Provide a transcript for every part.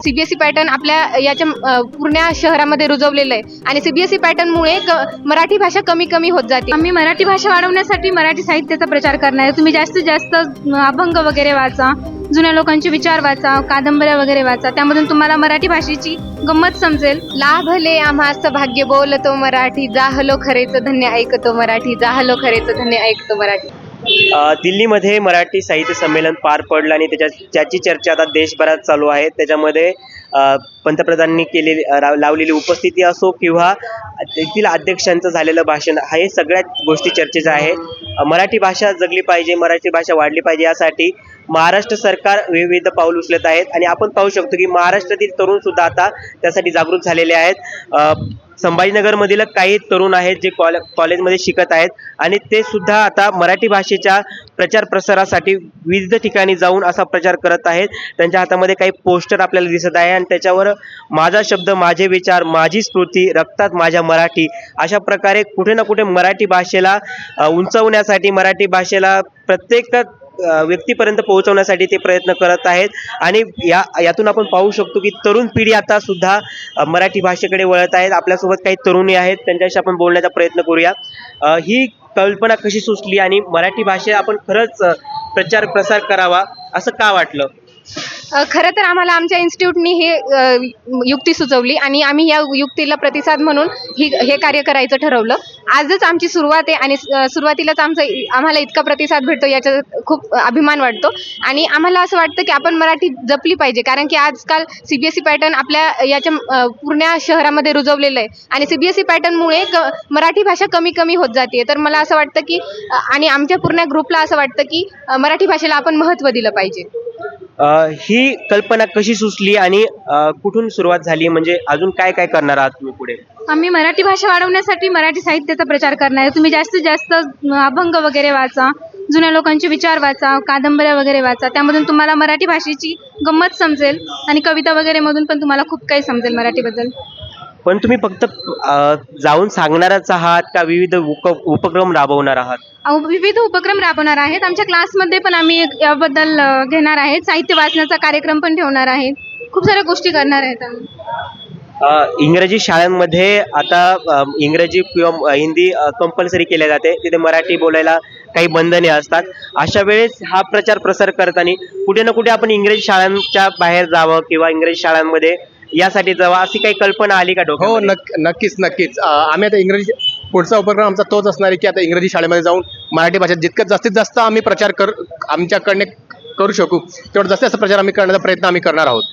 CBSE pattern आपल्या याच्या पूर्ण शहरामध्ये रुजवलेलं आहे आणि सीबीएसई पॅटर्नमुळे मराठी भाषा कमी कमी होत जाते. आम्ही मराठी भाषा वाढवण्यासाठी मराठी साहित्याचा प्रचार करणार आहे. तुम्ही जास्तीत जास्त अभंग वगैरे वाचा, जुन्या लोकांचे विचार वाचा, कादंबऱ्या वगैरे वाचा. त्यामधून तुम्हाला मराठी भाषेची गंमत समजेल. लाभले आम्हास भाग्य बोलतो मराठी, जाहलो खरेच धन्य ऐकतो मराठी, जाहलो खरेच धन्य ऐकतो मराठी. दिल्लीमध्ये मराठी साहित्य संमेलन पार पडलं आणि ज्याची चर्चा आता देशभरात चालू आहे. त्याच्यामध्ये पंतप्रधानांनी केलेली लावलेली उपस्थिती असो किंवा तेथील अध्यक्षांचं झालेलं भाषण, हे सगळ्या गोष्टी चर्चेच्या आहे. मराठी भाषा जगली पाहिजे, मराठी भाषा वाढली पाहिजे, यासाठी महाराष्ट्र सरकार विविध पाऊल उचलत आहेत आणि आपण पाहू शकतो की महाराष्ट्रातील तरुण सुद्धा आता त्यासाठी जागृत झालेले आहेत. संभाजीनगरमधील काही तरुण आहेत जे कॉलेजमध्ये शिकत आहेत आणि ते सुद्धा आता मराठी भाषेच्या प्रचार प्रसारासाठी विविध ठिकाणी जाऊन असा प्रचार करत आहेत. त्यांच्या हातामध्ये काही पोस्टर आपल्याला दिसत आहे आणि त्याच्यावर माझा शब्द, माझे विचार, माझी स्फूर्ती, रक्तात माझ्या मराठी, अशा प्रकारे कुठे ना कुठे मराठी भाषेला उंचवण्यासाठी, मराठी भाषेला प्रत्येक व्यक्तीपर्यंत पोहोचवण्यासाठी ते प्रयत्न करत आहेत. आणि यातून आपण पाहू शकतो की तरुण पिढी आता सुद्धा मराठी भाषेकडे वळत आहेत. आपल्यासोबत काही तरुणी आहेत, त्यांच्याशी आपण बोलण्याचा प्रयत्न करूया. ही कल्पना कशी सुचली आणि मराठी भाषा आपण खरंच प्रचार प्रसार करावा असं का वाटलं? खरं तर आम्हाला आमच्या इन्स्टिट्यूटनी युक्ती सुचवली आणि आम्ही या युक्तीला प्रतिसाद म्हणून हे कार्य करायचं ठरवलं. आजच आमची सुरुवात आहे आणि सुरुवातीलाच आम्हाला इतका प्रतिसाद भेटतो, याचा खूप अभिमान वाटतो. आणि आम्हाला असं वाटतं की आपण मराठी जपली पाहिजे, कारण की आजकाल सीबीएसई पॅटर्न आपल्या याच्या पूर्ण शहरामध्ये रुजवलेलं आहे आणि सीबीएसई पॅटर्नमुळे मराठी भाषा कमी कमी होत जाते. तर मला असं वाटतं की आणि आमच्या पूर्ण ग्रुपला असं वाटतं की मराठी भाषेला आपण महत्त्व दिलं पाहिजे. ही कल्पना कशी सुचली आणि कुठून सुरुवात झाली, म्हणजे अजून काय काय करणार आहात तुम्ही पुढे? आम्ही मराठी भाषा वाढवण्यासाठी मराठी साहित्याचा प्रचार करणार आहे. तुम्ही जास्तीत जास्त अभंग वगैरे वाचा, जुन्या लोकांचे विचार वाचा, कादंबऱ्या वगैरे वाचा. त्यामधून तुम्हाला मराठी भाषेची गंमत समजेल आणि कविता वगैरे मधून पण तुम्हाला खूप काही समजेल मराठीबद्दल. पण तुम्ही फक्त जाऊन सांगणारच आहात का विविध उपक्रम राबवणार आहात? विविध उपक्रम राबवणार आहेत. आमच्या क्लासमध्ये पण आम्ही याबद्दल घेणार आहेत. साहित्य वाचनाचा कार्यक्रम पण ठेवणार आहे. खूप साऱ्या गोष्टी करणार आहेत आम्ही. इंग्रजी शाळांमध्ये आता इंग्रजी किंवा हिंदी कंपल्सरी केले जाते, तिथे मराठी बोलायला काही बंधने असतात. अशा वेळेस हा प्रचार प्रसार करताना कुठे ना कुठे आपण इंग्रजी शाळांच्या बाहेर जावं किंवा इंग्रजी शाळांमध्ये यासाठी जावं, अशी काही कल्पना आली का डोक्यात? हो, नक्कीच. आम्ही आता इंग्रजी, पुढचा उपक्रम आमचा तोच असणार आहे की आता इंग्रजी शाळेमध्ये जाऊन मराठी भाषा जितकं जास्तीत जास्त आम्ही प्रचार आमच्याकडने करू शकू तेवढा जास्तीत जास्त प्रचार आम्ही करण्याचा प्रयत्न आम्ही करणार आहोत.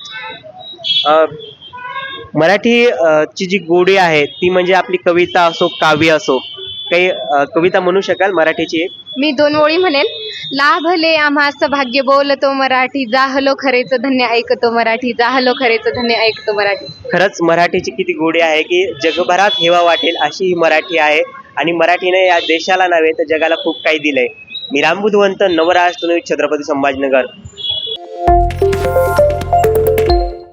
मराठी ची जी गोडी आहे ती म्हणजे आपली कविता असो, काव्य असो, काही कविता म्हणू शकाल मराठीची एक? मी 2 ओळी म्हणेन. लाभले आम्हास भाग्य बोलतो मराठी, जाहलो खरेच धन्य ऐकतो मराठी, जाहलो खरेच धन्य ऐकतो मराठी. खरंच मराठीची किती गोडी आहे की जगभरात हेवा वाटेल अशी ही मराठी आहे आणि मराठीने या देशाला नव्हे तर जगाला खूप काही दिलंय. मी राम बुधवंत, नवराष्ट्र न्यूज, छत्रपती संभाजीनगर.